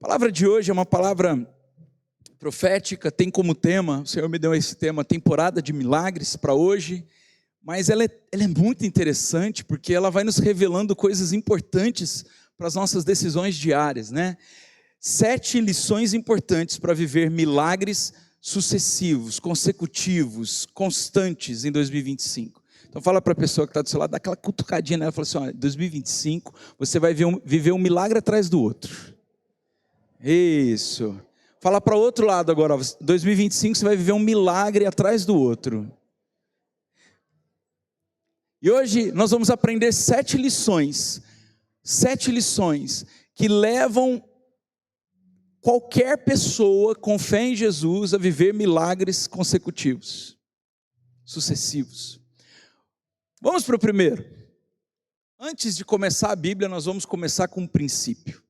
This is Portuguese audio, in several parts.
palavra de hoje é uma palavra profética, tem como tema, o Senhor me deu esse tema, temporada de milagres para hoje, mas ela é muito interessante, porque ela vai nos revelando coisas importantes para as nossas decisões diárias, né? 7 lições importantes para viver milagres sucessivos, consecutivos, constantes em 2025. Então fala para a pessoa que está do seu lado, dá aquela cutucadinha nela, fala assim, ó, 2025 você vai viver um milagre atrás do outro. Isso. Fala para o outro lado agora, 2025 você vai viver um milagre atrás do outro. E hoje nós vamos aprender 7 lições que levam qualquer pessoa com fé em Jesus a viver milagres consecutivos, sucessivos. Vamos para o primeiro. Antes de começar a Bíblia, nós vamos começar com um princípio.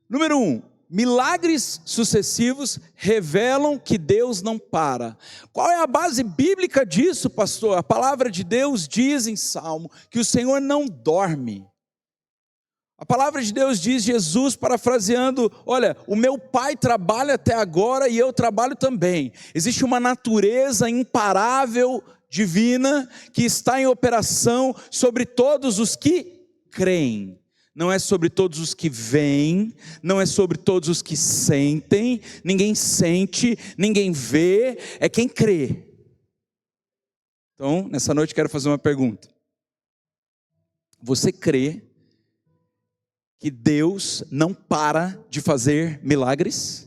Número 1, milagres sucessivos revelam que Deus não para. Qual é a base bíblica disso, pastor? A palavra de Deus diz em Salmo que o Senhor não dorme. A palavra de Deus diz, Jesus parafraseando, olha, o meu Pai trabalha até agora e eu trabalho também. Existe uma natureza imparável, divina, que está em operação sobre todos os que creem. Não é sobre todos os que veem, não é sobre todos os que sentem, ninguém sente, ninguém vê, é quem crê. Então, nessa noite quero fazer uma pergunta. Você crê que Deus não para de fazer milagres?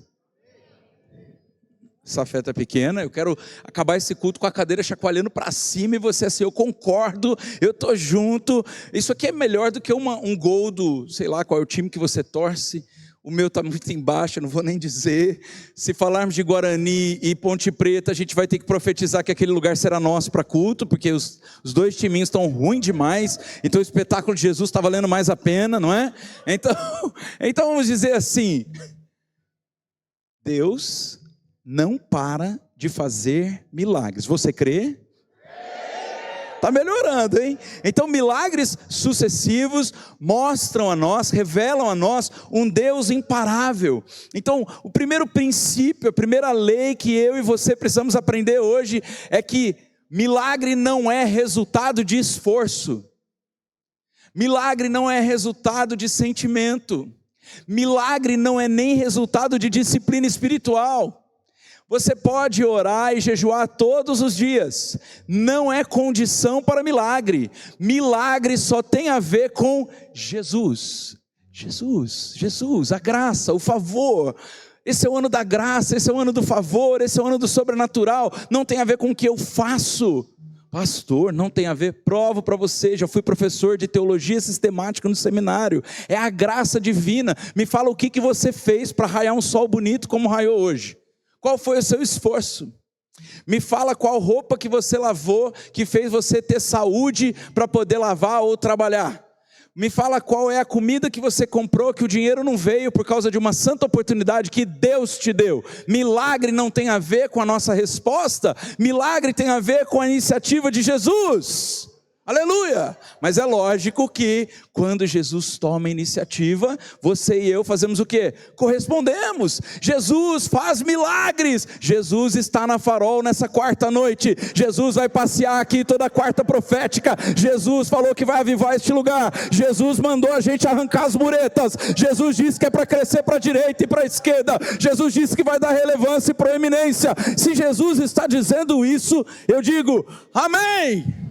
Essa fé está pequena, eu quero acabar esse culto com a cadeira chacoalhando para cima e você assim, eu concordo, eu estou junto. Isso aqui é melhor do que um gol do, sei lá qual é o time que você torce. O meu está muito embaixo, eu não vou nem dizer. Se falarmos de Guarani e Ponte Preta, a gente vai ter que profetizar que aquele lugar será nosso para culto, porque os 2 timinhos estão ruins demais, então o espetáculo de Jesus está valendo mais a pena, não é? Então vamos dizer assim, Deus não para de fazer milagres. Você crê? Está melhorando, hein? Então milagres sucessivos mostram a nós, revelam a nós um Deus imparável. Então o primeiro princípio, a primeira lei que eu e você precisamos aprender hoje é que milagre não é resultado de esforço. Milagre não é resultado de sentimento. Milagre não é nem resultado de disciplina espiritual. Você pode orar e jejuar todos os dias, não é condição para milagre. Milagre só tem a ver com Jesus, a graça, o favor. Esse é o ano da graça, esse é o ano do favor, esse é o ano do sobrenatural. Não tem a ver com o que eu faço. Pastor, não tem a ver, provo para você, já fui professor de teologia sistemática no seminário. É a graça divina. Me fala o que você fez para raiar um sol bonito como raiou hoje. Qual foi o seu esforço? Me fala qual roupa que você lavou, que fez você ter saúde para poder lavar ou trabalhar. Me fala qual é a comida que você comprou, que o dinheiro não veio por causa de uma santa oportunidade que Deus te deu. Milagre não tem a ver com a nossa resposta, milagre tem a ver com a iniciativa de Jesus. Aleluia! Mas é lógico que quando Jesus toma a iniciativa, você e eu fazemos o quê? Correspondemos. Jesus faz milagres. Jesus está na Farol nessa quarta noite. Jesus vai passear aqui toda quarta profética. Jesus falou que vai avivar este lugar. Jesus mandou a gente arrancar as muretas. Jesus disse que é para crescer para a direita e para a esquerda. Jesus disse que vai dar relevância e proeminência. Se Jesus está dizendo isso, eu digo, amém!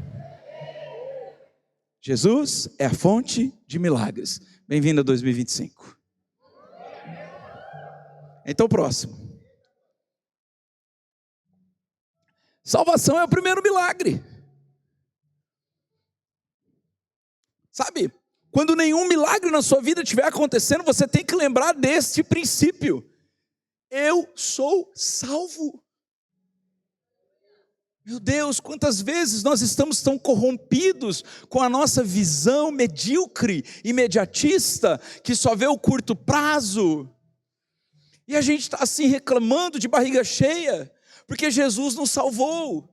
Jesus é a fonte de milagres. Bem-vindo a 2025. Então, próximo. Salvação é o primeiro milagre. Sabe, quando nenhum milagre na sua vida estiver acontecendo, você tem que lembrar deste princípio. Eu sou salvo. Meu Deus, quantas vezes nós estamos tão corrompidos com a nossa visão medíocre, imediatista, que só vê o curto prazo. E a gente está assim reclamando de barriga cheia, porque Jesus nos salvou.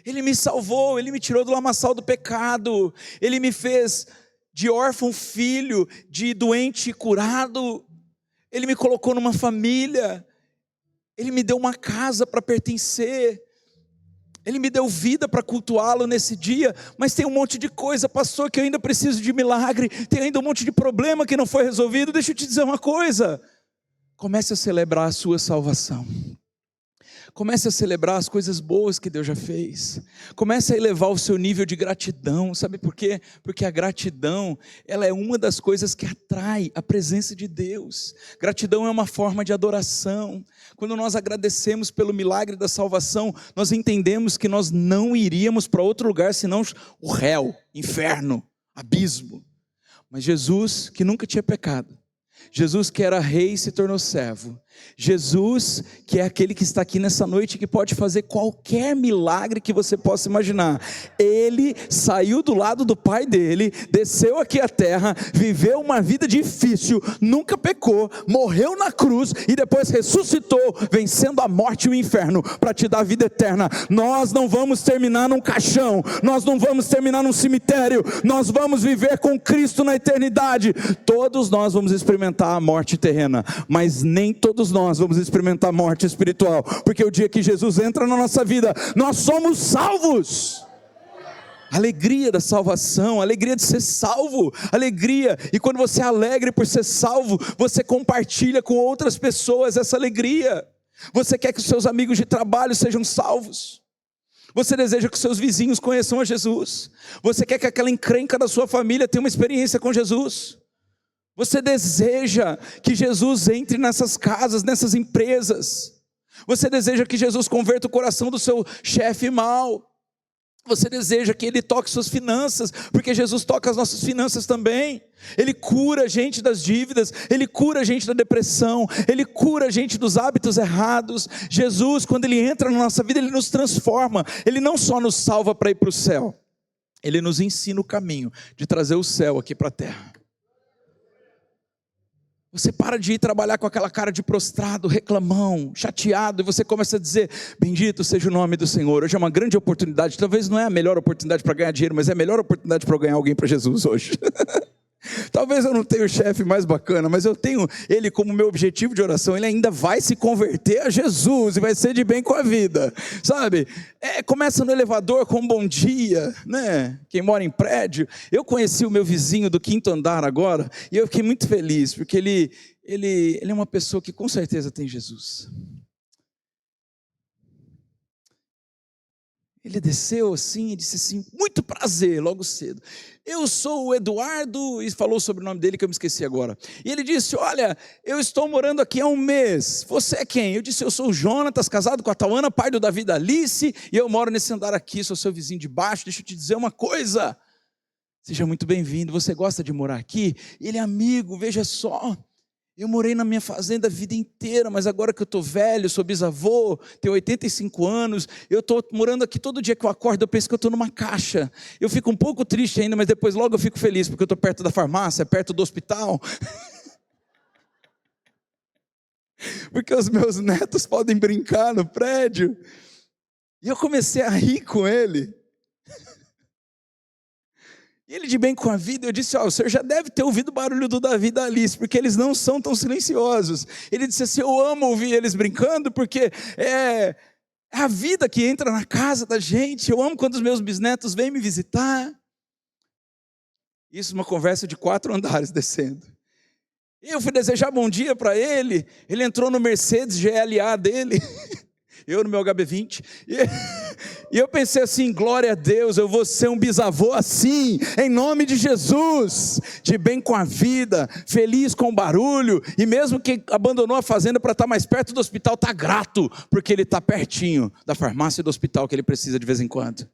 Ele me salvou, Ele me tirou do lamaçal do pecado, Ele me fez de órfão filho, de doente curado. Ele me colocou numa família, Ele me deu uma casa para pertencer, Ele me deu vida para cultuá-lo nesse dia, mas tem um monte de coisa, pastor, que eu ainda preciso de milagre, tem ainda um monte de problema que não foi resolvido. Deixa eu te dizer uma coisa, comece a celebrar a sua salvação. Comece a celebrar as coisas boas que Deus já fez. Comece a elevar o seu nível de gratidão. Sabe por quê? Porque a gratidão, ela é uma das coisas que atrai a presença de Deus. Gratidão é uma forma de adoração. Quando nós agradecemos pelo milagre da salvação, nós entendemos que nós não iríamos para outro lugar senão o réu, inferno, abismo. Mas Jesus, que nunca tinha pecado, Jesus que era rei se tornou servo, Jesus que é aquele que está aqui nessa noite, que pode fazer qualquer milagre que você possa imaginar. Ele saiu do lado do pai dele, desceu aqui à terra, viveu uma vida difícil, nunca pecou, morreu na cruz e depois ressuscitou, vencendo a morte e o inferno, para te dar vida eterna. Nós não vamos terminar num caixão, nós não vamos terminar num cemitério, nós vamos viver com Cristo na eternidade. Todos nós vamos experimentar a morte terrena, mas nem todos nós vamos experimentar a morte espiritual, porque o dia que Jesus entra na nossa vida, nós somos salvos. Alegria da salvação, alegria de ser salvo, alegria, e quando você é alegre por ser salvo, você compartilha com outras pessoas essa alegria. Você quer que os seus amigos de trabalho sejam salvos, você deseja que os seus vizinhos conheçam a Jesus, você quer que aquela encrenca da sua família tenha uma experiência com Jesus, você deseja que Jesus entre nessas casas, nessas empresas, você deseja que Jesus converta o coração do seu chefe mau, você deseja que Ele toque suas finanças, porque Jesus toca as nossas finanças também. Ele cura a gente das dívidas, Ele cura a gente da depressão, Ele cura a gente dos hábitos errados. Jesus, quando Ele entra na nossa vida, Ele nos transforma. Ele não só nos salva para ir para o céu, Ele nos ensina o caminho de trazer o céu aqui para a terra. Você para de ir trabalhar com aquela cara de prostrado, reclamão, chateado, e você começa a dizer: bendito seja o nome do Senhor. Hoje é uma grande oportunidade, talvez não é a melhor oportunidade para ganhar dinheiro, mas é a melhor oportunidade para eu ganhar alguém para Jesus hoje. Talvez eu não tenha o chefe mais bacana, mas eu tenho ele como meu objetivo de oração. Ele ainda vai se converter a Jesus e vai ser de bem com a vida, sabe? Começa no elevador com um bom dia, né? Quem mora em prédio, eu conheci o meu vizinho do 5º andar agora, e eu fiquei muito feliz, porque ele é uma pessoa que com certeza tem Jesus. Ele desceu assim e disse assim: muito prazer, logo cedo. Eu sou o Eduardo, e falou sobre o nome dele que eu me esqueci agora. E ele disse: olha, eu estou morando aqui há um mês. Você é quem? Eu disse: eu sou o Jonatas, casado com a Tauana, pai do Davi e da Alice, e eu moro nesse andar aqui, sou seu vizinho de baixo. Deixa eu te dizer uma coisa, seja muito bem-vindo. Você gosta de morar aqui? Ele é amigo, veja só. Eu morei na minha fazenda a vida inteira, mas agora que eu estou velho, sou bisavô, tenho 85 anos, eu estou morando aqui. Todo dia que eu acordo eu penso que eu estou numa caixa. Eu fico um pouco triste ainda, mas depois logo eu fico feliz, porque eu estou perto da farmácia, perto do hospital. Porque os meus netos podem brincar no prédio. E eu comecei a rir com ele. E ele de bem com a vida, eu disse: o senhor já deve ter ouvido o barulho do Davi e da Alice, porque eles não são tão silenciosos. Ele disse assim: eu amo ouvir eles brincando, porque é a vida que entra na casa da gente. Eu amo quando os meus bisnetos vêm me visitar. Isso uma conversa de 4 andares descendo. E eu fui desejar bom dia para ele, ele entrou no Mercedes GLA dele, eu no meu HB20, e eu pensei assim: glória a Deus, eu vou ser um bisavô assim, em nome de Jesus, de bem com a vida, feliz com o barulho, e mesmo que abandonou a fazenda para estar mais perto do hospital, está grato, porque ele está pertinho da farmácia e do hospital que ele precisa de vez em quando.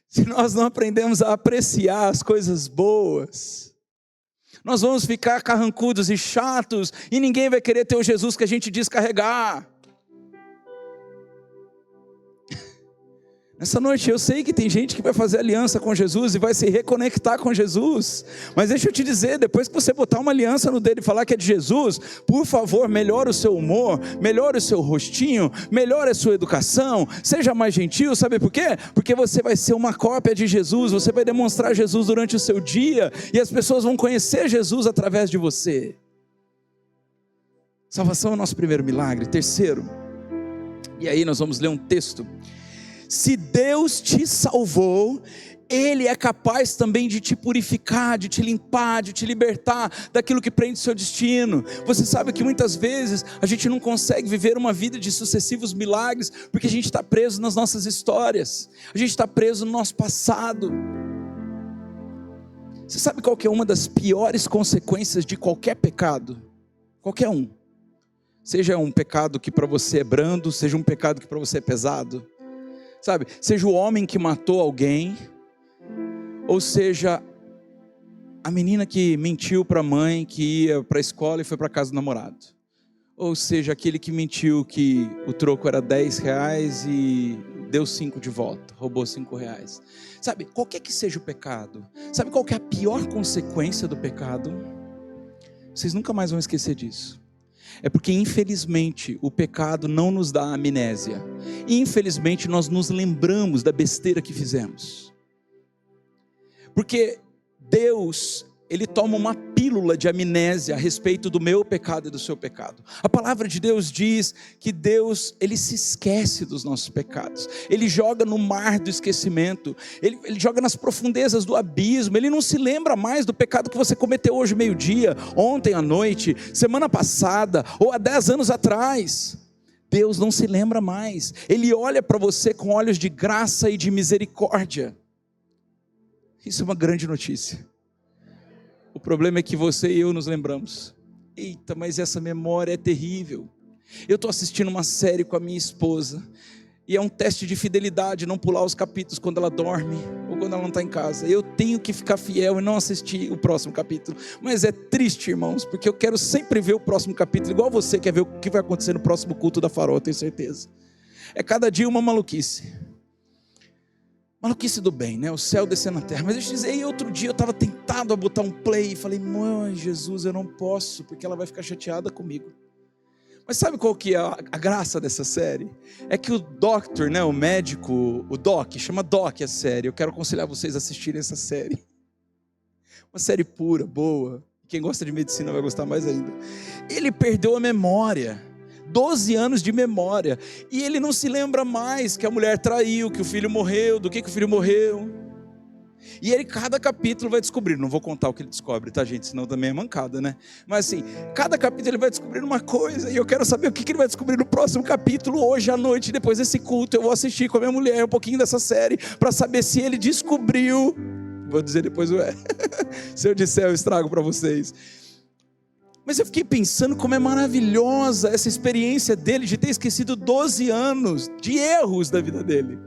Se nós não aprendemos a apreciar as coisas boas, nós vamos ficar carrancudos e chatos, e ninguém vai querer ter o Jesus que a gente diz carregar. Nessa noite eu sei que tem gente que vai fazer aliança com Jesus e vai se reconectar com Jesus, mas deixa eu te dizer, depois que você botar uma aliança no dedo e falar que é de Jesus, por favor, melhore o seu humor, melhore o seu rostinho, melhore a sua educação, seja mais gentil, sabe por quê? Porque você vai ser uma cópia de Jesus, você vai demonstrar Jesus durante o seu dia, e as pessoas vão conhecer Jesus através de você. Salvação é o nosso primeiro milagre. Terceiro, e aí nós vamos ler um texto. Se Deus te salvou, Ele é capaz também de te purificar, de te limpar, de te libertar daquilo que prende seu destino. Você sabe que muitas vezes a gente não consegue viver uma vida de sucessivos milagres, porque a gente está preso nas nossas histórias, a gente está preso no nosso passado. Você sabe qual que é uma das piores consequências de qualquer pecado? Qualquer um. Seja um pecado que para você é brando, seja um pecado que para você é pesado. Sabe, seja o homem que matou alguém, ou seja, a menina que mentiu para a mãe que ia para a escola e foi para a casa do namorado, ou seja, aquele que mentiu que o troco era R$10 e deu 5 de volta, roubou R$5. Sabe, qualquer que seja o pecado, sabe qual que é a pior consequência do pecado? Vocês nunca mais vão esquecer disso. É porque infelizmente o pecado não nos dá amnésia. Infelizmente nós nos lembramos da besteira que fizemos. Porque Deus, Ele toma uma pílula de amnésia a respeito do meu pecado e do seu pecado. A palavra de Deus diz que Deus, Ele se esquece dos nossos pecados. Ele joga no mar do esquecimento. Ele joga nas profundezas do abismo. Ele não se lembra mais do pecado que você cometeu hoje meio-dia, ontem à noite, semana passada ou há 10 anos atrás. Deus não se lembra mais. Ele olha para você com olhos de graça e de misericórdia. Isso é uma grande notícia. O problema é que você e eu nos lembramos. Eita, mas essa memória é terrível. Eu estou assistindo uma série com a minha esposa, e é um teste de fidelidade não pular os capítulos quando ela dorme, ou quando ela não está em casa. Eu tenho que ficar fiel e não assistir o próximo capítulo. Mas é triste, irmãos, porque eu quero sempre ver o próximo capítulo, igual você quer ver o que vai acontecer no próximo culto da Farol, eu tenho certeza. É cada dia uma maluquice. Maluquice do bem, né? O céu descendo na terra. Mas deixa eu dizer, outro dia eu estava tentado a botar um play e falei, mãe, Jesus, eu não posso, porque ela vai ficar chateada comigo. Mas sabe qual que é a graça dessa série? É que o doctor, né, o médico, o Doc, chama Doc a série. Eu quero aconselhar vocês a assistirem essa série. Uma série pura, boa. Quem gosta de medicina vai gostar mais ainda. Ele perdeu a memória. 12 anos de memória, e ele não se lembra mais que a mulher traiu, que o filho morreu, do que o filho morreu. E ele, cada capítulo vai descobrir, não vou contar o que ele descobre, tá gente, senão também é mancada, né? Mas assim, cada capítulo ele vai descobrir uma coisa, e eu quero saber o que ele vai descobrir no próximo capítulo, hoje à noite, depois desse culto. Eu vou assistir com a minha mulher um pouquinho dessa série, para saber se ele descobriu. Vou dizer depois o se eu disser eu estrago para vocês. Mas eu fiquei pensando como é maravilhosa essa experiência dele de ter esquecido 12 anos de erros da vida dele.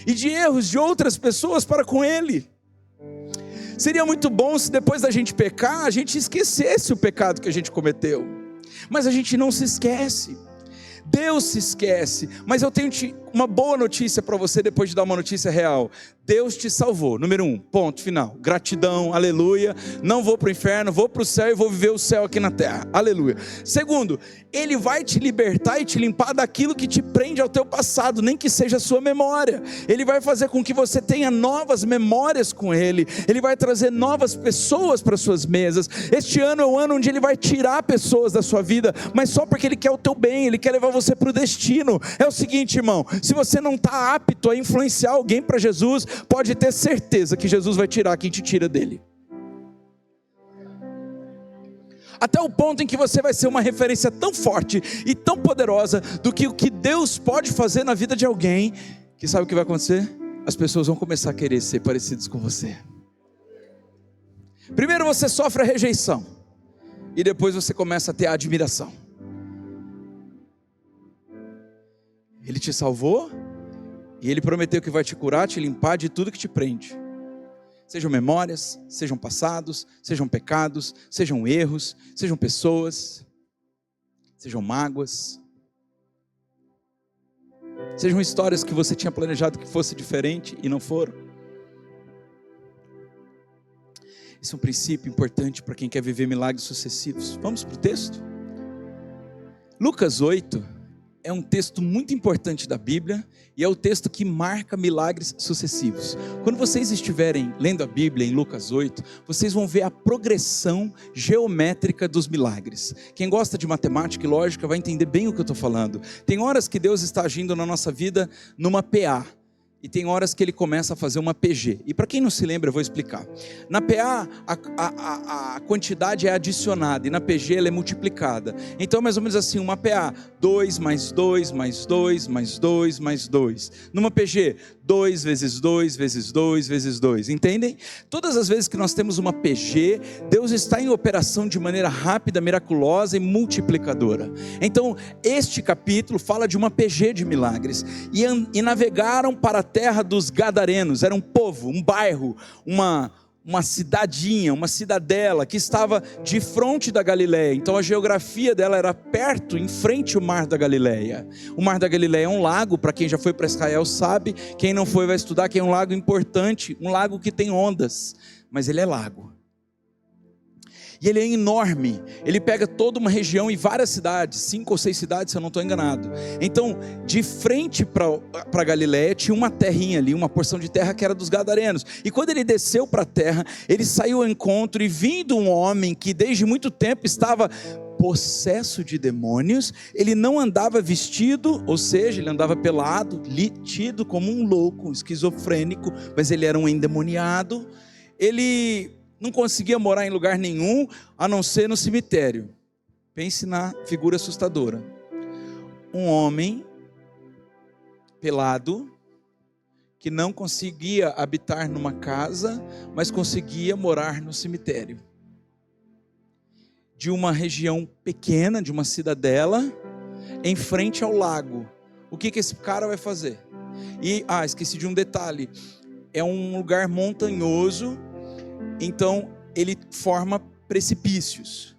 E de erros de outras pessoas para com ele. Seria muito bom se depois da gente pecar, a gente esquecesse o pecado que a gente cometeu. Mas a gente não se esquece. Deus se esquece. Mas eu tenho uma boa notícia para você depois de dar uma notícia real. Deus te salvou, número 1, ponto final, gratidão, aleluia, não vou para o inferno, vou para o céu e vou viver o céu aqui na terra, aleluia. Segundo, Ele vai te libertar e te limpar daquilo que te prende ao teu passado, nem que seja a sua memória. Ele vai fazer com que você tenha novas memórias com Ele, Ele vai trazer novas pessoas para suas mesas. Este ano é o ano onde Ele vai tirar pessoas da sua vida, mas só porque Ele quer o teu bem, Ele quer levar você para o destino. É o seguinte, irmão, se você não está apto a influenciar alguém para Jesus, pode ter certeza que Jesus vai tirar quem te tira dele. Até o ponto em que você vai ser uma referência tão forte e tão poderosa do que o que Deus pode fazer na vida de alguém, que sabe o que vai acontecer? As pessoas vão começar a querer ser parecidos com você. Primeiro você sofre a rejeição, e depois você começa a ter a admiração. Ele te salvou, e Ele prometeu que vai te curar, te limpar de tudo que te prende. Sejam memórias, sejam passados, sejam pecados, sejam erros, sejam pessoas, sejam mágoas. Sejam histórias que você tinha planejado que fosse diferente e não foram. Esse é um princípio importante para quem quer viver milagres sucessivos. Vamos para o texto? Lucas 8 é um texto muito importante da Bíblia e é o texto que marca milagres sucessivos. Quando vocês estiverem lendo a Bíblia em Lucas 8, vocês vão ver a progressão geométrica dos milagres. Quem gosta de matemática e lógica vai entender bem o que eu estou falando. Tem horas que Deus está agindo na nossa vida numa PA. E tem horas que ele começa a fazer uma PG. E para quem não se lembra, eu vou explicar. Na PA, a quantidade é adicionada. E na PG ela é multiplicada. Então, mais ou menos assim, uma PA, 2 mais 2, mais 2, mais 2, mais 2. Numa PG, 2 vezes 2, vezes 2, vezes 2. Entendem? Todas as vezes que nós temos uma PG, Deus está em operação de maneira rápida, miraculosa e multiplicadora. Então, este capítulo fala de uma PG de milagres. E navegaram para a terra dos Gadarenos. Era um povo, um bairro, uma cidadinha, uma cidadela que estava de frente da Galileia. Então a geografia dela era perto, em frente ao mar da Galileia. O mar da Galileia é um lago, para quem já foi para Israel sabe, quem não foi vai estudar que é um lago importante, um lago que tem ondas, mas ele é lago. E ele é enorme, ele pega toda uma região e várias cidades, 5 ou 6 cidades se eu não estou enganado. Então, de frente para Galileia tinha uma terrinha ali, uma porção de terra que era dos Gadarenos. E quando ele desceu para a terra, ele saiu ao encontro e vindo um homem que desde muito tempo estava possesso de demônios, ele não andava vestido, ou seja, ele andava pelado, tido como um louco, um esquizofrênico, mas ele era um endemoniado. Ele não conseguia morar em lugar nenhum, a não ser no cemitério. Pense na figura assustadora. Um homem pelado, que não conseguia habitar numa casa, mas conseguia morar no cemitério. De uma região pequena, de uma cidadela, em frente ao lago. O que esse cara vai fazer? E, esqueci de um detalhe. É um lugar montanhoso, então ele forma precipícios.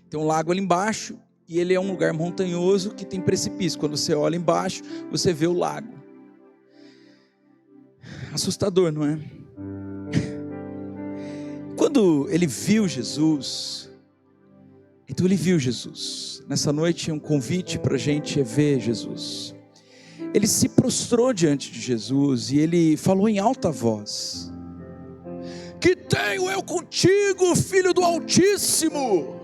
Tem um lago ali embaixo e ele é um lugar montanhoso que tem precipício. Quando você olha embaixo, você vê o lago. Assustador, não é? Quando ele viu Jesus, então ele viu Jesus. Nessa noite um convite para a gente ver Jesus. Ele se prostrou diante de Jesus e ele falou em alta voz: que tenho eu contigo, Filho do Altíssimo?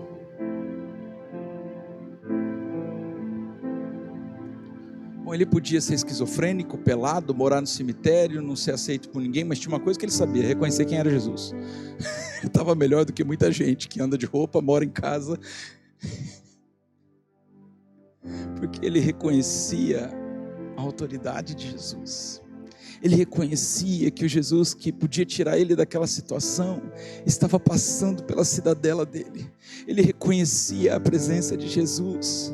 Bom, ele podia ser esquizofrênico, pelado, morar no cemitério, não ser aceito por ninguém, mas tinha uma coisa que ele sabia: reconhecer quem era Jesus. Ele estava melhor do que muita gente que anda de roupa, mora em casa, porque ele reconhecia a autoridade de Jesus. Ele reconhecia que o Jesus que podia tirar ele daquela situação estava passando pela cidadela dele. Ele reconhecia a presença de Jesus.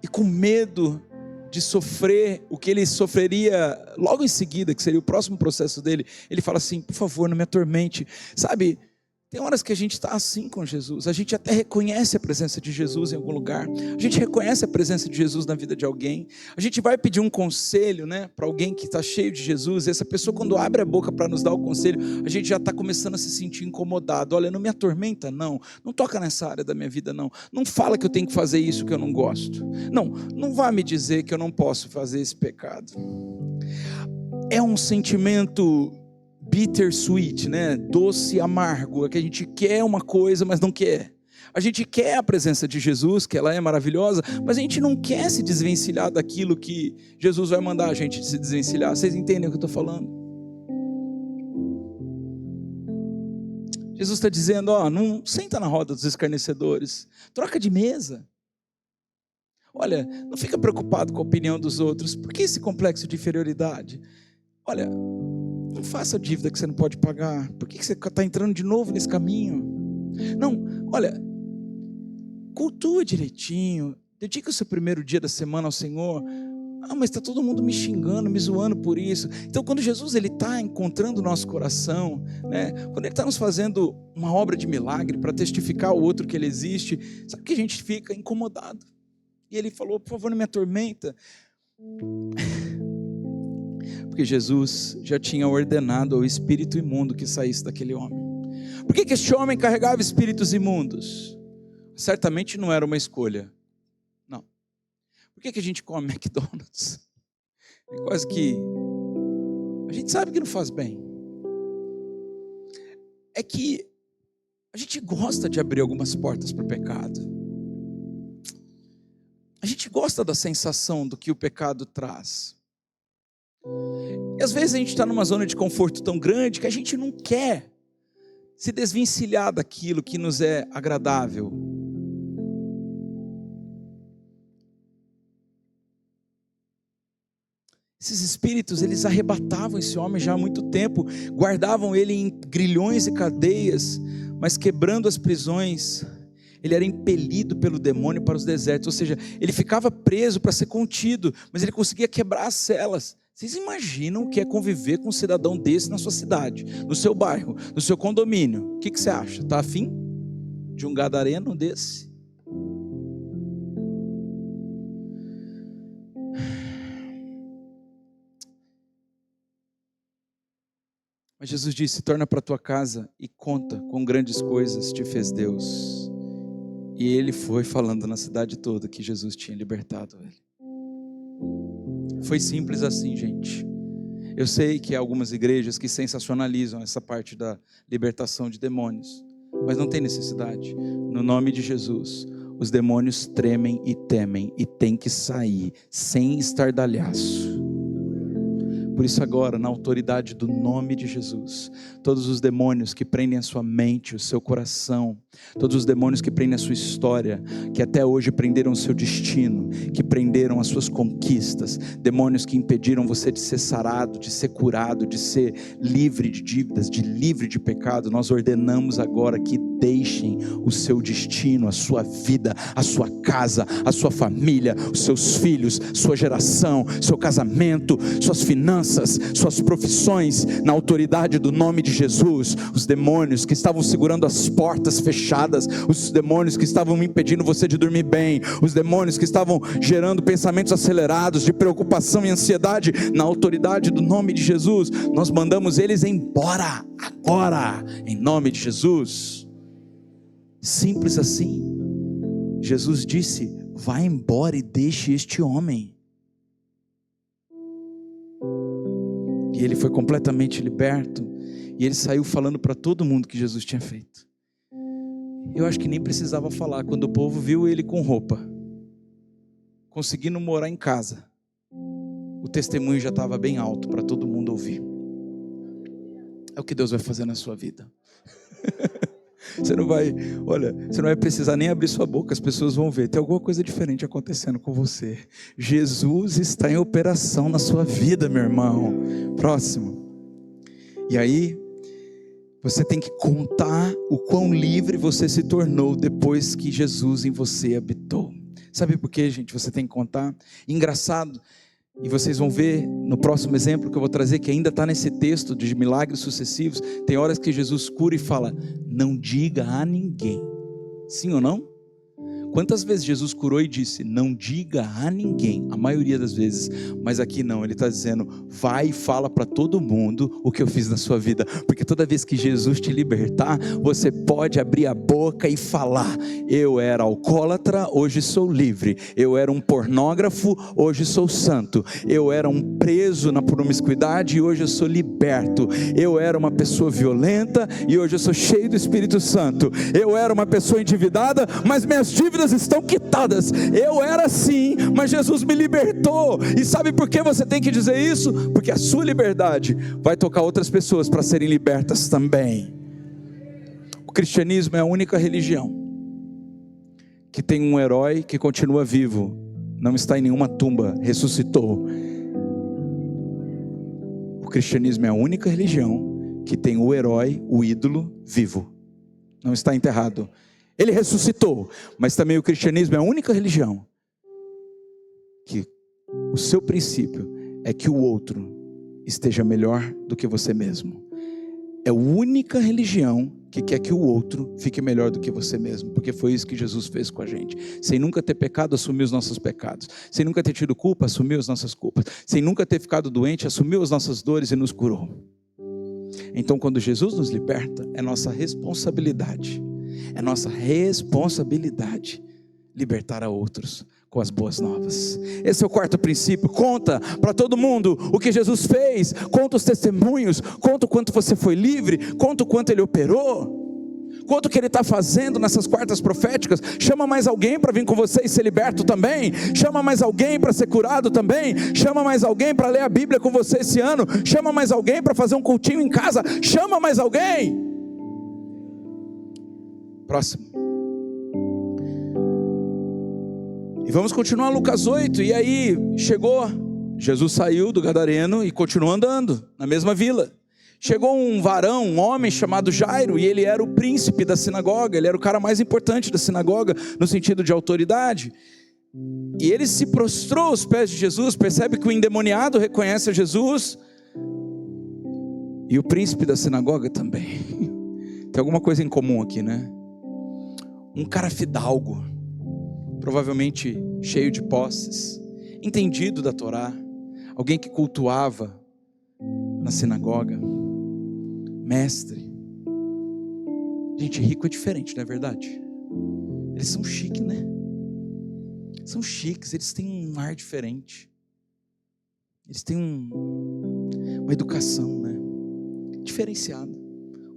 E com medo de sofrer o que ele sofreria logo em seguida, que seria o próximo processo dele, ele fala assim: por favor, não me atormente. Sabe, tem horas que a gente está assim com Jesus, a gente até reconhece a presença de Jesus em algum lugar, a gente reconhece a presença de Jesus na vida de alguém, a gente vai pedir um conselho, né, para alguém que está cheio de Jesus, e essa pessoa quando abre a boca para nos dar o conselho, a gente já está começando a se sentir incomodado. Olha, não me atormenta não toca nessa área da minha vida não fala que eu tenho que fazer isso que eu não gosto, não vá me dizer que eu não posso fazer esse pecado. É um sentimento bittersweet, né? Doce e amargo, é que a gente quer uma coisa, mas não quer. A gente quer a presença de Jesus, que ela é maravilhosa, mas a gente não quer se desvencilhar daquilo que Jesus vai mandar a gente se desvencilhar. Vocês entendem o que eu estou falando? Jesus está dizendo: não senta na roda dos escarnecedores, troca de mesa. Olha, não fica preocupado com a opinião dos outros. Por que esse complexo de inferioridade? Olha, não faça dívida que você não pode pagar. Por que você está entrando de novo nesse caminho? Não, olha, cultua direitinho. Dedica o seu primeiro dia da semana ao Senhor. Mas está todo mundo me xingando, me zoando por isso. Então quando Jesus está encontrando o nosso coração, né? Quando Ele está nos fazendo uma obra de milagre para testificar ao outro que Ele existe, sabe que a gente fica incomodado. E Ele falou, por favor, não me atormenta. Porque Jesus já tinha ordenado ao espírito imundo que saísse daquele homem. Por que este homem carregava espíritos imundos? Certamente não era uma escolha. Não. Por que a gente come McDonald's? É coisa que a gente sabe que não faz bem. É que a gente gosta de abrir algumas portas para o pecado. A gente gosta da sensação do que o pecado traz. E às vezes a gente está numa zona de conforto tão grande que a gente não quer se desvencilhar daquilo que nos é agradável. Esses espíritos, eles arrebatavam esse homem já há muito tempo, guardavam ele em grilhões e cadeias, mas quebrando as prisões, ele era impelido pelo demônio para os desertos, ou seja, ele ficava preso para ser contido, mas ele conseguia quebrar as celas. Vocês imaginam o que é conviver com um cidadão desse na sua cidade, no seu bairro, no seu condomínio? O que você acha? Está afim de um gadareno desse? Mas Jesus disse, torna para tua casa e conta com grandes coisas te fez Deus. E ele foi falando na cidade toda que Jesus tinha libertado ele. Foi simples assim, gente. Eu sei que há algumas igrejas que sensacionalizam essa parte da libertação de demônios, mas não tem necessidade. No nome de Jesus, os demônios tremem e temem e têm que sair sem estardalhaço. Por isso agora, na autoridade do nome de Jesus, todos os demônios que prendem a sua mente, o seu coração, todos os demônios que prendem a sua história, que até hoje prenderam o seu destino, que prenderam as suas conquistas, demônios que impediram você de ser sarado, de ser curado, de ser livre de dívidas, de livre de pecado, nós ordenamos agora que deixem o seu destino, a sua vida, a sua casa, a sua família, os seus filhos, sua geração, seu casamento, suas finanças, suas profissões, na autoridade do nome de Jesus. Os demônios que estavam segurando as portas fechadas, os demônios que estavam impedindo você de dormir bem, os demônios que estavam gerando pensamentos acelerados de preocupação e ansiedade, na autoridade do nome de Jesus, nós mandamos eles embora agora, em nome de Jesus. Simples assim. Jesus disse, vá embora e deixe este homem. E ele foi completamente liberto. E ele saiu falando para todo mundo que Jesus tinha feito. Eu acho que nem precisava falar. Quando o povo viu ele com roupa, conseguindo morar em casa, o testemunho já estava bem alto para todo mundo ouvir. É o que Deus vai fazer na sua vida. Você não vai precisar nem abrir sua boca, as pessoas vão ver, tem alguma coisa diferente acontecendo com você. Jesus está em operação na sua vida, meu irmão. Próximo. E aí, você tem que contar o quão livre você se tornou depois que Jesus em você habitou. Sabe por quê, gente? Você tem que contar. Engraçado. E vocês vão ver no próximo exemplo que eu vou trazer, que ainda está nesse texto de milagres sucessivos. Tem horas que Jesus cura e fala, não diga a ninguém. Sim ou não? Quantas vezes Jesus curou e disse, não diga a ninguém? A maioria das vezes. Mas aqui não, ele está dizendo, vai e fala para todo mundo o que eu fiz na sua vida. Porque toda vez que Jesus te libertar, você pode abrir a boca e falar, eu era alcoólatra, hoje sou livre. Eu era um pornógrafo, hoje sou santo. Eu era um preso na promiscuidade e hoje eu sou liberto. Eu era uma pessoa violenta e hoje eu sou cheio do Espírito Santo. Eu era uma pessoa endividada, mas minhas dívidas estão quitadas. Eu era assim, mas Jesus me libertou. E sabe por que você tem que dizer isso? Porque a sua liberdade vai tocar outras pessoas para serem libertas também. O cristianismo é a única religião que tem um herói que continua vivo, não está em nenhuma tumba, ressuscitou. O cristianismo é a única religião que tem o herói, o ídolo, vivo, não está enterrado. Ele ressuscitou, mas também o cristianismo é a única religião que o seu princípio é que o outro esteja melhor do que você mesmo. É a única religião que quer que o outro fique melhor do que você mesmo, porque foi isso que Jesus fez com a gente. Sem nunca ter pecado, assumiu os nossos pecados. Sem nunca ter tido culpa, assumiu as nossas culpas. Sem nunca ter ficado doente, assumiu as nossas dores e nos curou. Então, quando Jesus nos liberta, é nossa responsabilidade. É nossa responsabilidade libertar a outros com as boas novas. Esse é o quarto princípio. Conta para todo mundo o que Jesus fez. Conta os testemunhos. Conta o quanto você foi livre. Conta o quanto Ele operou. Conta o que Ele está fazendo nessas quartas proféticas. Chama mais alguém para vir com você e ser liberto também. Chama mais alguém para ser curado também. Chama mais alguém para ler a Bíblia com você esse ano. Chama mais alguém para fazer um cultinho em casa. Chama mais alguém. Próximo. E vamos continuar Lucas 8, e aí chegou, Jesus saiu do Gadareno e continuou andando na mesma vila. Chegou um varão, um homem chamado Jairo, e ele era o príncipe da sinagoga, ele era o cara mais importante da sinagoga, no sentido de autoridade. E ele se prostrou aos pés de Jesus, percebe que o endemoniado reconhece a Jesus, e o príncipe da sinagoga também. Tem alguma coisa em comum aqui, né? Um cara fidalgo, provavelmente cheio de posses, entendido da Torá, alguém que cultuava na sinagoga, mestre. Gente, rico é diferente, não é verdade? Eles são chiques, né? São chiques, eles têm um ar diferente, eles têm uma educação, né? Diferenciada,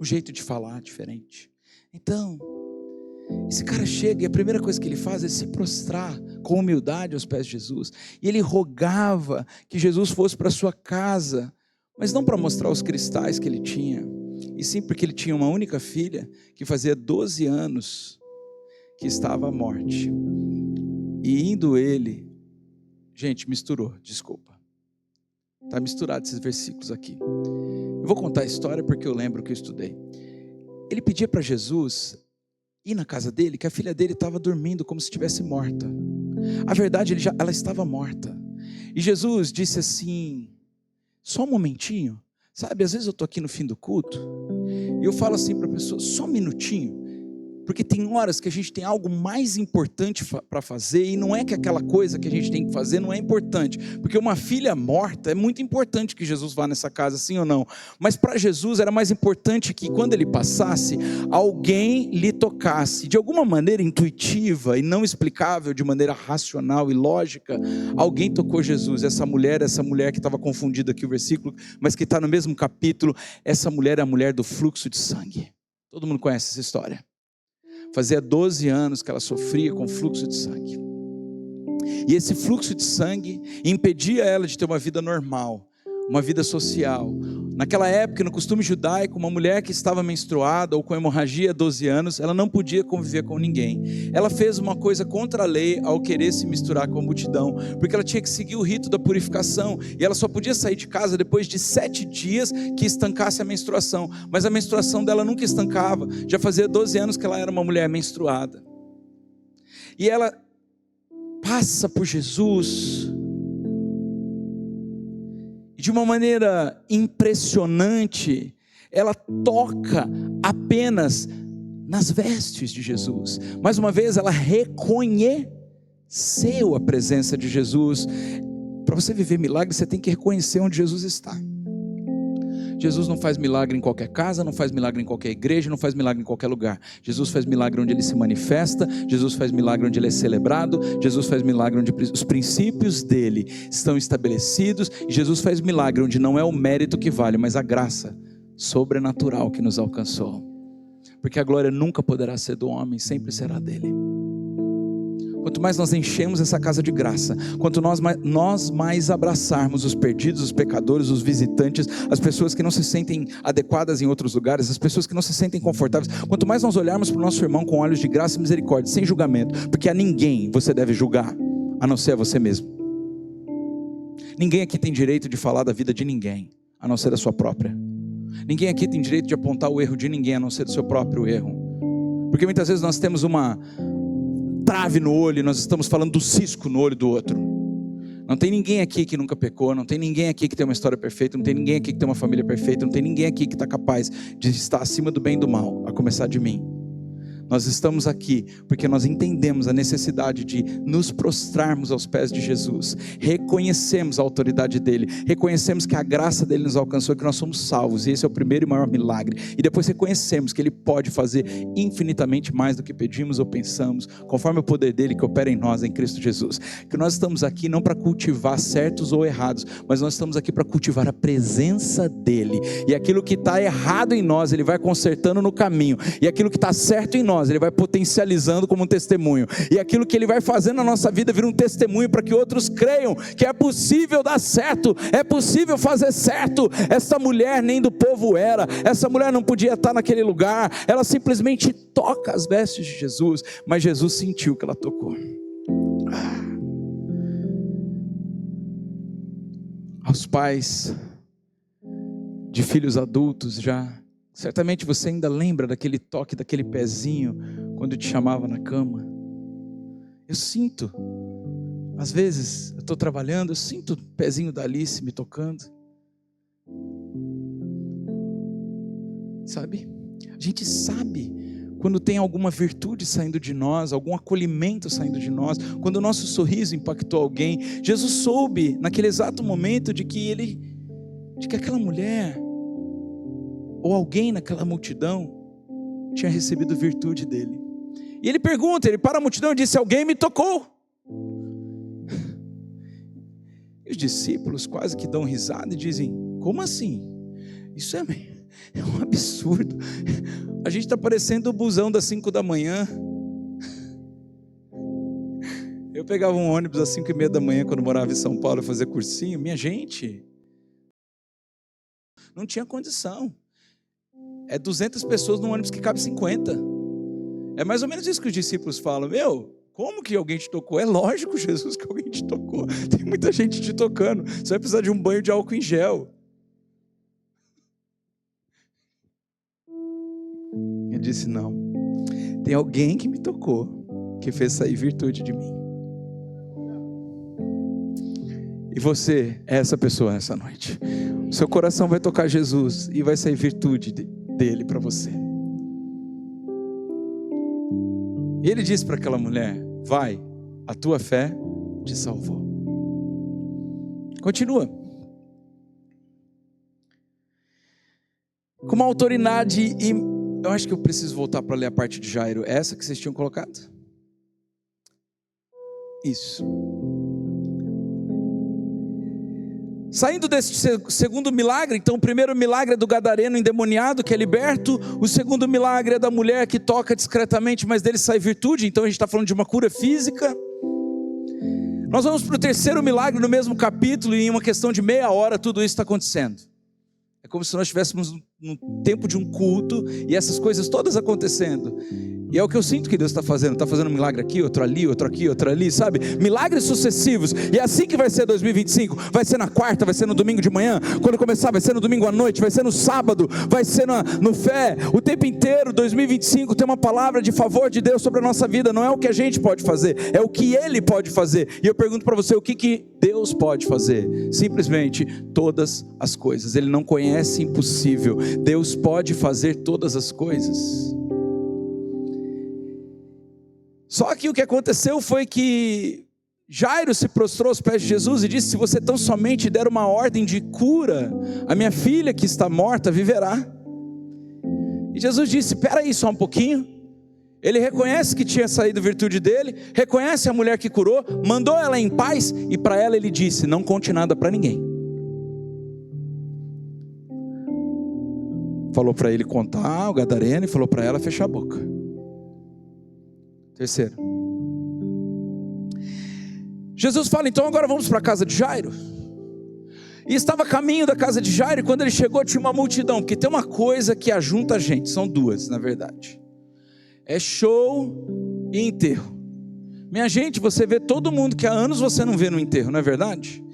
um jeito de falar diferente. Então, esse cara chega e a primeira coisa que ele faz é se prostrar com humildade aos pés de Jesus. E ele rogava que Jesus fosse para sua casa, mas não para mostrar os cristais que ele tinha, e sim porque ele tinha uma única filha que fazia 12 anos que estava à morte. E indo ele, gente, misturou, desculpa. Está misturado esses versículos aqui. Eu vou contar a história porque eu lembro que eu estudei. Ele pedia para Jesus ir na casa dele, que a filha dele estava dormindo como se estivesse morta. A verdade, ela estava morta. E Jesus disse assim, só um momentinho, sabe, às vezes eu estou aqui no fim do culto, e eu falo assim para a pessoa, só um minutinho, porque tem horas que a gente tem algo mais importante para fazer, e não é que aquela coisa que a gente tem que fazer não é importante, porque uma filha morta, é muito importante que Jesus vá nessa casa, sim ou não, mas para Jesus era mais importante que quando ele passasse, alguém lhe tocasse, de alguma maneira intuitiva e não explicável, de maneira racional e lógica, alguém tocou Jesus. Essa mulher que estava confundida aqui o versículo, mas que está no mesmo capítulo, essa mulher é a mulher do fluxo de sangue. Todo mundo conhece essa história. Fazia 12 anos que ela sofria com fluxo de sangue. E esse fluxo de sangue impedia ela de ter uma vida normal, uma vida social. Naquela época, no costume judaico, uma mulher que estava menstruada ou com hemorragia há 12 anos, ela não podia conviver com ninguém. Ela fez uma coisa contra a lei ao querer se misturar com a multidão, porque ela tinha que seguir o rito da purificação, e ela só podia sair de casa depois de 7 dias que estancasse a menstruação, mas a menstruação dela nunca estancava, já fazia 12 anos que ela era uma mulher menstruada. E ela passa por Jesus, de uma maneira impressionante, ela toca apenas nas vestes de Jesus. Mais uma vez, ela reconheceu a presença de Jesus. Para você viver milagre, você tem que reconhecer onde Jesus está. Jesus não faz milagre em qualquer casa, não faz milagre em qualquer igreja, não faz milagre em qualquer lugar. Jesus faz milagre onde Ele se manifesta, Jesus faz milagre onde Ele é celebrado, Jesus faz milagre onde os princípios dEle estão estabelecidos, e Jesus faz milagre onde não é o mérito que vale, mas a graça sobrenatural que nos alcançou. Porque a glória nunca poderá ser do homem, sempre será dEle. Quanto mais nós enchemos essa casa de graça, quanto nós mais abraçarmos os perdidos, os pecadores, os visitantes, as pessoas que não se sentem adequadas em outros lugares, as pessoas que não se sentem confortáveis, quanto mais nós olharmos para o nosso irmão com olhos de graça e misericórdia, sem julgamento, porque a ninguém você deve julgar, a não ser a você mesmo. Ninguém aqui tem direito de falar da vida de ninguém, a não ser da sua própria. Ninguém aqui tem direito de apontar o erro de ninguém, a não ser do seu próprio erro. Porque muitas vezes nós temos uma trave no olho, nós estamos falando do cisco no olho do outro. Não tem ninguém aqui que nunca pecou, não tem ninguém aqui que tem uma história perfeita, não tem ninguém aqui que tem uma família perfeita, não tem ninguém aqui que está capaz de estar acima do bem e do mal, a começar de mim. Nós estamos aqui porque nós entendemos a necessidade de nos prostrarmos aos pés de Jesus, reconhecemos a autoridade dele, reconhecemos que a graça dele nos alcançou, que nós somos salvos, e esse é o primeiro e maior milagre, e depois reconhecemos que ele pode fazer infinitamente mais do que pedimos ou pensamos, conforme o poder dele que opera em nós, em Cristo Jesus. Que nós estamos aqui não para cultivar certos ou errados, mas nós estamos aqui para cultivar a presença dele, e aquilo que está errado em nós, ele vai consertando no caminho, e aquilo que está certo em nós, ele vai potencializando como um testemunho, e aquilo que ele vai fazendo na nossa vida vira um testemunho para que outros creiam que é possível dar certo, é possível fazer certo. Essa mulher nem do povo era, essa mulher não podia estar naquele lugar, ela simplesmente toca as vestes de Jesus, mas Jesus sentiu que ela tocou. Aos pais de filhos adultos já, certamente você ainda lembra daquele toque, daquele pezinho, quando te chamava na cama. Eu sinto, às vezes, eu estou trabalhando, eu sinto o pezinho da Alice me tocando. Sabe? A gente sabe quando tem alguma virtude saindo de nós, algum acolhimento saindo de nós, quando o nosso sorriso impactou alguém. Jesus soube, naquele exato momento, de que aquela mulher, ou alguém naquela multidão, tinha recebido virtude dele. E ele pergunta, ele para a multidão e diz: alguém me tocou. E os discípulos quase que dão risada e dizem: como assim? Isso é um absurdo. A gente está parecendo o busão das 5 da manhã. Eu pegava um ônibus às 5:30 da manhã quando morava em São Paulo a fazer cursinho. Minha gente, não tinha condição. É 200 pessoas num ônibus que cabe 50. É mais ou menos isso que os discípulos falam. Como que alguém te tocou? É lógico, Jesus, que alguém te tocou. Tem muita gente te tocando. Você vai precisar de um banho de álcool em gel. Eu disse: não. Tem alguém que me tocou, que fez sair virtude de mim. E você é essa pessoa essa noite. O seu coração vai tocar Jesus e vai sair virtude dele para você. E ele disse para aquela mulher: vai, a tua fé te salvou. Continua. Com uma autoridade, e eu acho que eu preciso voltar para ler a parte de Jairo. É essa que vocês tinham colocado? Isso. Saindo desse segundo milagre, então o primeiro milagre é do gadareno endemoniado, que é liberto. O segundo milagre é da mulher que toca discretamente, mas dele sai virtude. Então a gente está falando de uma cura física. Nós vamos para o terceiro milagre no mesmo capítulo, e em uma questão de meia hora tudo isso está acontecendo. É como se nós estivéssemos no tempo de um culto, e essas coisas todas acontecendo. E é o que eu sinto que Deus está fazendo um milagre aqui, outro ali, outro aqui, outro ali, sabe? Milagres sucessivos. E é assim que vai ser 2025. Vai ser na quarta, vai ser no domingo de manhã. Quando começar, vai ser no domingo à noite, vai ser no sábado, vai ser no fé. O tempo inteiro, 2025, tem uma palavra de favor de Deus sobre a nossa vida. Não é o que a gente pode fazer, é o que Ele pode fazer. E eu pergunto para você, o que Deus pode fazer? Simplesmente todas as coisas. Ele não conhece impossível. Deus pode fazer todas as coisas. Só que o que aconteceu foi que Jairo se prostrou aos pés de Jesus e disse: se você tão somente der uma ordem de cura, a minha filha que está morta viverá. E Jesus disse: espera aí só um pouquinho. Ele reconhece que tinha saído virtude dele, reconhece a mulher que curou, mandou ela em paz, e para ela ele disse: não conte nada para ninguém. Falou para ele contar o gadareno e falou para ela fechar a boca. Terceiro, Jesus fala: então agora vamos para a casa de Jairo. E estava a caminho da casa de Jairo, e quando ele chegou tinha uma multidão. Porque tem uma coisa que ajunta a gente, são duas na verdade: é show e enterro. Minha gente, você vê todo mundo que há anos você não vê no enterro, não é verdade?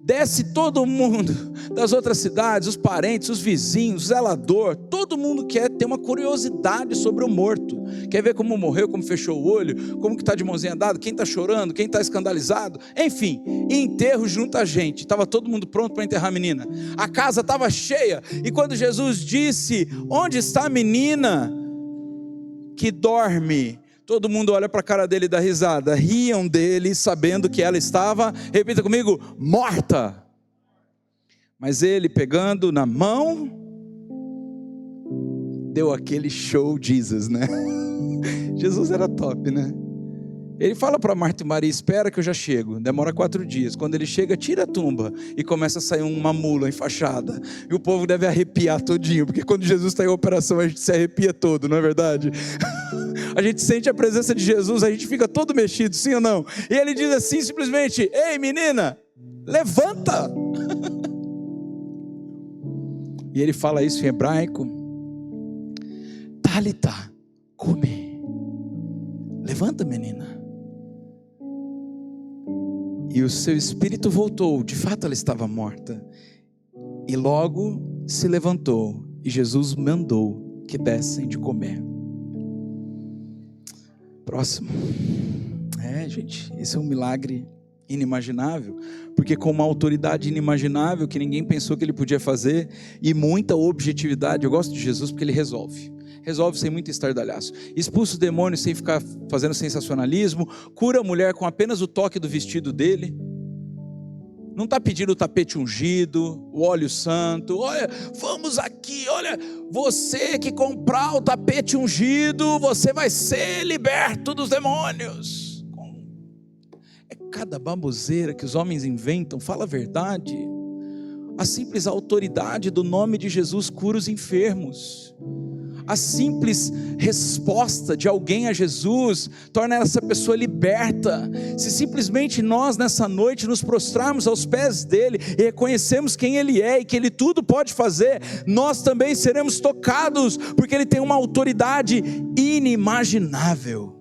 Desce todo mundo das outras cidades, os parentes, os vizinhos, o zelador, todo mundo quer ter uma curiosidade sobre o morto, quer ver como morreu, como fechou o olho, como que está de mãozinha dada, quem está chorando, quem está escandalizado, enfim, enterro junta a gente, estava todo mundo pronto para enterrar a menina, a casa estava cheia, e quando Jesus disse, onde está a menina que dorme? Todo mundo olha para a cara dele e dá risada, riam dele sabendo que ela estava, repita comigo, morta. Mas ele pegando na mão, deu aquele show Jesus, né? Jesus era top, né? Ele fala para Marta e Maria, espera que eu já chego, demora 4 dias, quando ele chega, tira a tumba, e começa a sair uma mula enfaixada, e o povo deve arrepiar todinho, porque quando Jesus está em operação, a gente se arrepia todo, não é verdade? A gente sente a presença de Jesus, a gente fica todo mexido, sim ou não? E ele diz assim simplesmente, ei menina, levanta. E ele fala isso em hebraico, Talita cumi, levanta menina. E o seu espírito voltou, de fato ela estava morta, e logo se levantou, e Jesus mandou que dessem de comer. Próximo. Gente, esse é um milagre inimaginável, porque com uma autoridade inimaginável que ninguém pensou que ele podia fazer, e muita objetividade. Eu gosto de Jesus porque ele resolve sem muito estardalhaço, expulsa os demônios sem ficar fazendo sensacionalismo, cura a mulher com apenas o toque do vestido dele, não está pedindo o tapete ungido, o óleo santo, olha, vamos aqui, olha, você que comprar o tapete ungido, você vai ser liberto dos demônios. É cada baboseira que os homens inventam, fala a verdade. A simples autoridade do nome de Jesus cura os enfermos. A simples resposta de alguém a Jesus torna essa pessoa liberta. Se simplesmente nós nessa noite nos prostrarmos aos pés dele e reconhecemos quem ele é e que ele tudo pode fazer, nós também seremos tocados, porque ele tem uma autoridade inimaginável.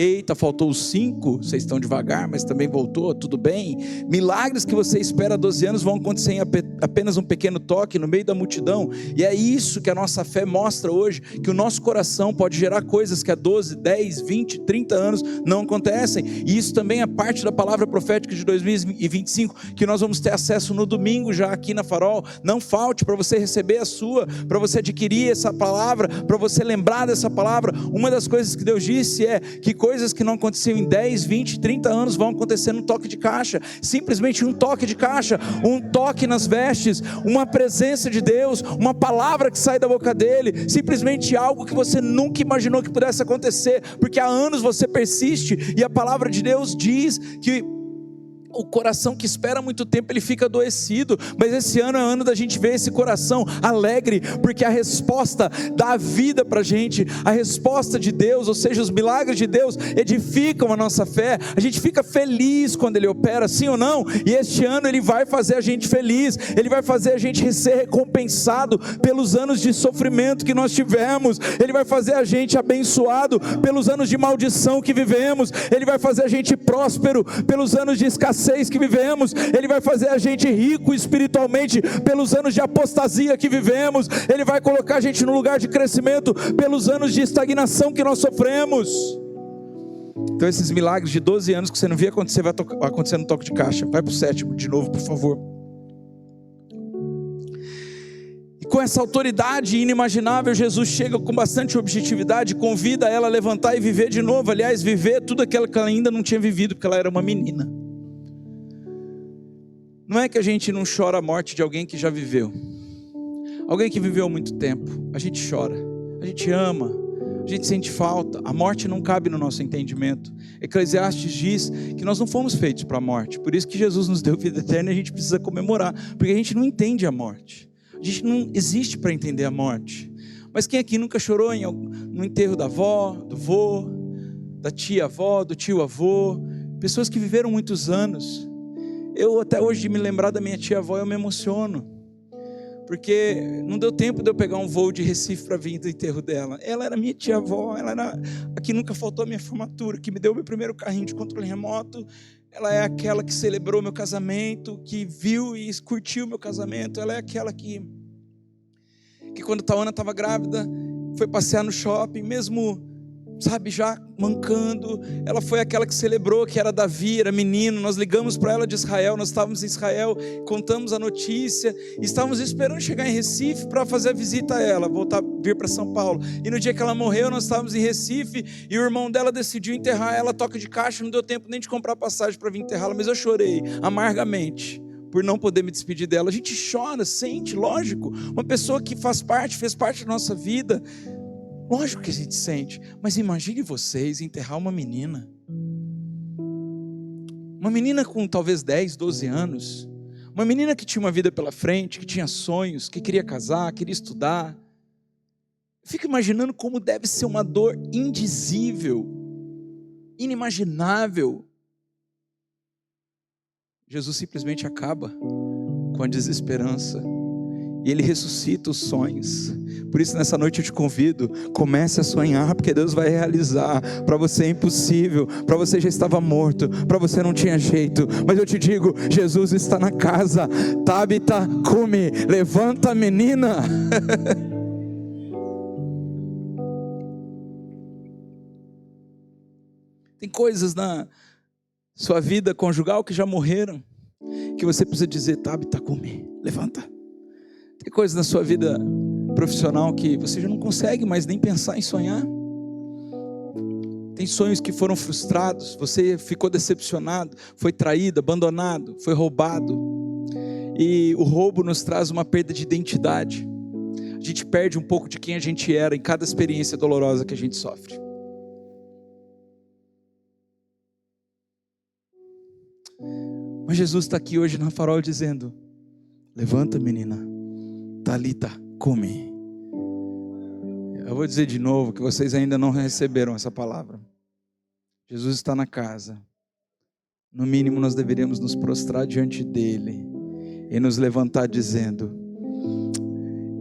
Eita, faltou os 5, vocês estão devagar, mas também voltou, tudo bem. Milagres que você espera há 12 anos vão acontecer em apenas um pequeno toque no meio da multidão, e é isso que a nossa fé mostra hoje, que o nosso coração pode gerar coisas que há 12, 10, 20, 30 anos não acontecem, e isso também é parte da palavra profética de 2025, que nós vamos ter acesso no domingo já aqui na Farol. Não falte para você receber a sua, para você adquirir essa palavra, para você lembrar dessa palavra. Uma das coisas que Deus disse é que coisas que não aconteciam em 10, 20, 30 anos vão acontecer num toque de caixa, simplesmente um toque de caixa, um toque nas vestes, uma presença de Deus, uma palavra que sai da boca dele, simplesmente algo que você nunca imaginou que pudesse acontecer, porque há anos você persiste, e a palavra de Deus diz que o coração que espera muito tempo, ele fica adoecido, mas esse ano é ano da gente ver esse coração alegre, porque a resposta dá vida para a gente, a resposta de Deus, ou seja, os milagres de Deus edificam a nossa fé, a gente fica feliz quando ele opera, sim ou não? E este ano ele vai fazer a gente feliz, ele vai fazer a gente ser recompensado pelos anos de sofrimento que nós tivemos, ele vai fazer a gente abençoado pelos anos de maldição que vivemos, ele vai fazer a gente próspero pelos anos de escassez que vivemos, ele vai fazer a gente rico espiritualmente pelos anos de apostasia que vivemos, ele vai colocar a gente no lugar de crescimento pelos anos de estagnação que nós sofremos. Então esses milagres de 12 anos que você não via acontecer, vai acontecer no toque de caixa. Vai para o 7º de novo, por favor. E com essa autoridade inimaginável, Jesus chega com bastante objetividade, convida ela a levantar e viver de novo, aliás, viver tudo aquilo que ela ainda não tinha vivido, porque ela era uma menina. Não é que a gente não chora a morte de alguém que já viveu, alguém que viveu há muito tempo, a gente chora, a gente ama, a gente sente falta, a morte não cabe no nosso entendimento. Eclesiastes diz que nós não fomos feitos para a morte, por isso que Jesus nos deu vida eterna e a gente precisa comemorar, porque a gente não entende a morte, a gente não existe para entender a morte. Mas quem aqui nunca chorou no enterro da avó, do vô, da tia-avó, do tio-avô, pessoas que viveram muitos anos? Eu até hoje, de me lembrar da minha tia-avó, eu me emociono, porque não deu tempo de eu pegar um voo de Recife para vir do enterro dela. Ela era minha tia-avó, ela era a que nunca faltou a minha formatura, que me deu meu primeiro carrinho de controle remoto, ela é aquela que celebrou meu casamento, que viu e curtiu meu casamento. Ela é aquela que quando Tawana estava grávida, foi passear no shopping, mesmo, sabe, já mancando. Ela foi aquela que celebrou que era Davi, era menino. Nós ligamos para ela de Israel, nós estávamos em Israel, contamos a notícia, e estávamos esperando chegar em Recife para fazer a visita a ela, vir para São Paulo. E no dia que ela morreu, nós estávamos em Recife, e o irmão dela decidiu enterrar ela, toca de caixa, não deu tempo nem de comprar passagem para vir enterrá-la, mas eu chorei amargamente por não poder me despedir dela. A gente chora, sente, lógico, uma pessoa que fez parte da nossa vida, lógico que a gente sente, mas imagine vocês enterrar uma menina com talvez 10, 12 anos, uma menina que tinha uma vida pela frente, que tinha sonhos, que queria casar, queria estudar. Fico imaginando como deve ser uma dor indizível, inimaginável. Jesus simplesmente acaba com a desesperança e Ele ressuscita os sonhos. Por isso nessa noite eu te convido, comece a sonhar, porque Deus vai realizar. Para você é impossível, para você já estava morto, para você não tinha jeito, mas eu te digo, Jesus está na casa. Tabita, come, levanta, menina. Tem coisas na sua vida conjugal que já morreram, que você precisa dizer, Tabita, come, levanta. Tem coisas na sua vida profissional que você já não consegue mais nem pensar em sonhar. Tem sonhos que foram frustrados, você ficou decepcionado, foi traído, abandonado, foi roubado. E o roubo nos traz uma perda de identidade. A gente perde um pouco de quem a gente era em cada experiência dolorosa que a gente sofre. Mas Jesus está aqui hoje na Farol dizendo, levanta, menina, Talita, come. Eu vou dizer de novo que vocês ainda não receberam essa palavra. Jesus está na casa. No mínimo nós deveríamos nos prostrar diante dele e nos levantar dizendo,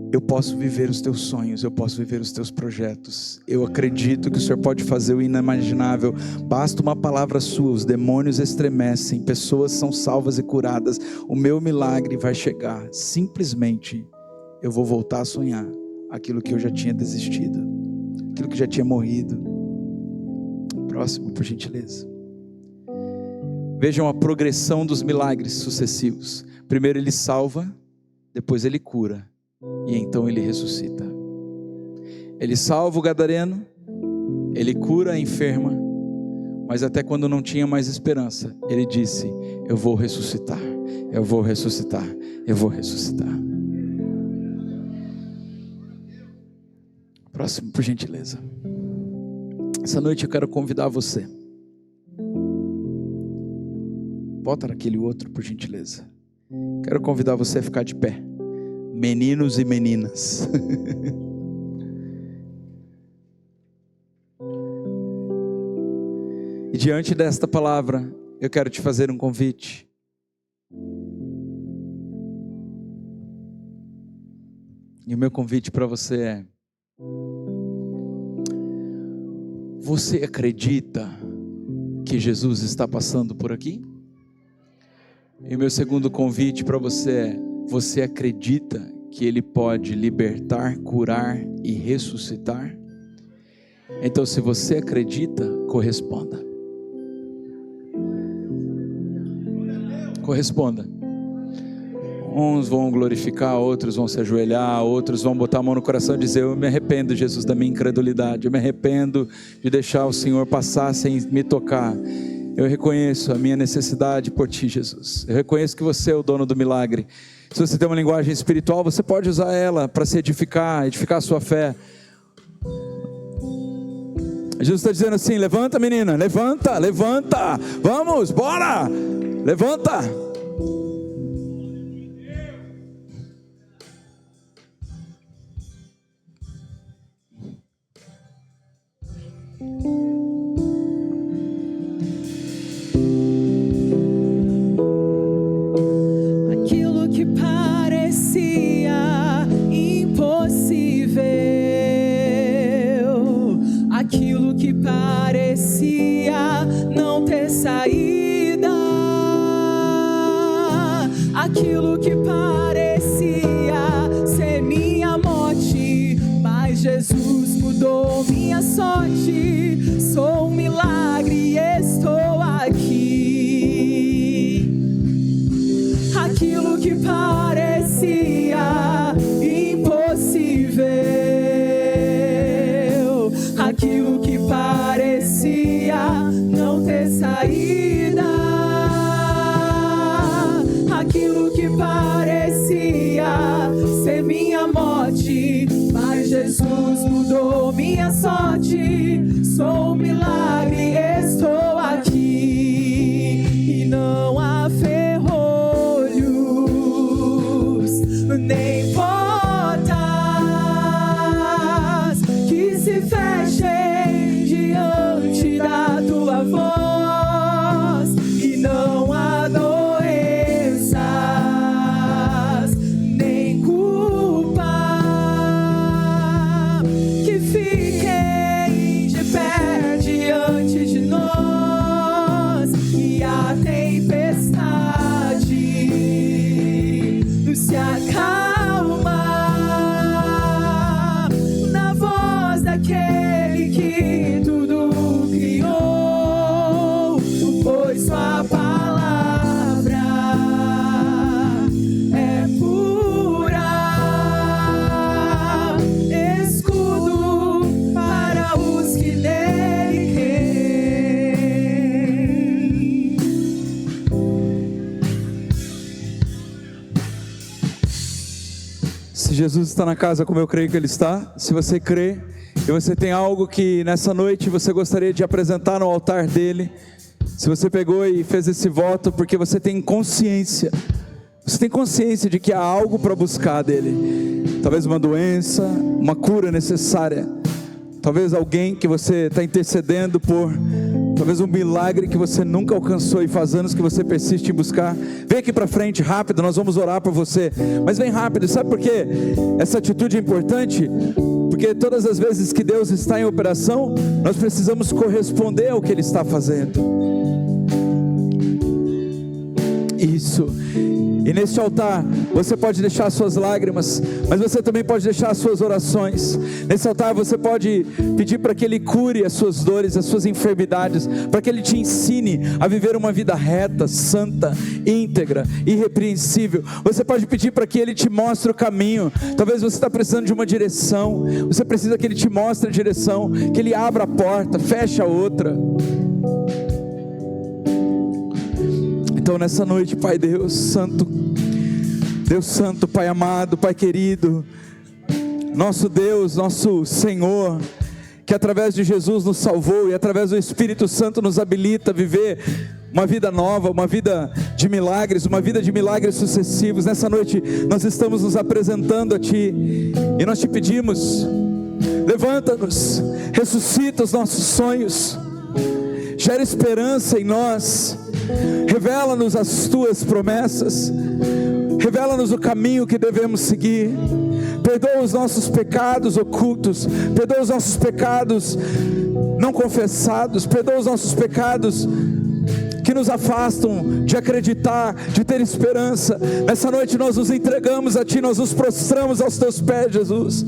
eu posso viver os teus sonhos, eu posso viver os teus projetos. Eu acredito que o Senhor pode fazer o inimaginável. Basta uma palavra sua, os demônios estremecem, pessoas são salvas e curadas. O meu milagre vai chegar. Simplesmente eu vou voltar a sonhar aquilo que eu já tinha desistido, aquilo que já tinha morrido. Próximo, por gentileza. Vejam a progressão dos milagres sucessivos. Primeiro ele salva, depois ele cura, e então ele ressuscita. Ele salva o gadareno, ele cura a enferma, mas até quando não tinha mais esperança, ele disse, eu vou ressuscitar, eu vou ressuscitar, eu vou ressuscitar. Próximo, por gentileza. Essa noite eu quero convidar você. Volta naquele outro, por gentileza. Quero convidar você a ficar de pé. Meninos e meninas. E diante desta palavra, eu quero te fazer um convite. E o meu convite para você é: você acredita que Jesus está passando por aqui? E o meu segundo convite para você é: você acredita que Ele pode libertar, curar e ressuscitar? Então, se você acredita, corresponda. Corresponda. Uns vão glorificar, outros vão se ajoelhar, outros vão botar a mão no coração e dizer: eu me arrependo, Jesus, da minha incredulidade, eu me arrependo de deixar o Senhor passar sem me tocar. Eu reconheço a minha necessidade por Ti, Jesus. Eu reconheço que você é o dono do milagre. Se você tem uma linguagem espiritual, você pode usar ela para se edificar a sua fé. Jesus está dizendo assim: levanta, menina, levanta, levanta, vamos, bora, levanta. Aquilo que parecia impossível, aquilo que parecia não ter saída, Jesus mudou minha sorte. Sou um milagre e estou aqui. Aquilo que parecia impossível, aquilo que parecia não ter saída, aquilo que parecia ser minha morte, mas Jesus mudou minha sorte. Sou um milagre, estou aqui, e não há ferrolhos nem portas que se fechem diante da tua voz, e não há doenças nem culpa que fiquem de pé diante de nós, e a tempestade se acalma na voz daquele que tudo criou, pois sua palavra é pura, escudo para os que nele creem. Se Jesus está na casa como eu creio que Ele está, se você crê e você tem algo que nessa noite você gostaria de apresentar no altar dEle, se você pegou e fez esse voto porque você tem consciência de que há algo para buscar dEle, talvez uma doença, uma cura necessária, talvez alguém que você está intercedendo por, talvez um milagre que você nunca alcançou e faz anos que você persiste em buscar. Vem aqui para frente rápido, nós vamos orar por você, mas vem rápido. Sabe por quê? Essa atitude é importante, porque todas as vezes que Deus está em operação, nós precisamos corresponder ao que Ele está fazendo. Isso. E neste altar, você pode deixar suas lágrimas, mas você também pode deixar as suas orações. Nesse altar você pode pedir para que Ele cure as suas dores, as suas enfermidades, para que Ele te ensine a viver uma vida reta, santa, íntegra, irrepreensível. Você pode pedir para que Ele te mostre o caminho. Talvez você está precisando de uma direção, você precisa que Ele te mostre a direção, que Ele abra a porta, feche a outra. Então nessa noite, Pai Deus Santo, Pai amado, Pai querido, nosso Deus, nosso Senhor, que através de Jesus nos salvou e através do Espírito Santo nos habilita a viver uma vida nova, uma vida de milagres sucessivos. Nessa noite nós estamos nos apresentando a Ti e nós Te pedimos, levanta-nos, ressuscita os nossos sonhos, gera esperança em nós, revela-nos as Tuas promessas, revela-nos o caminho que devemos seguir, perdoa os nossos pecados ocultos, perdoa os nossos pecados não confessados, perdoa os nossos pecados que nos afastam de acreditar, de ter esperança. Nessa noite nós nos entregamos a Ti, nós nos prostramos aos Teus pés, Jesus,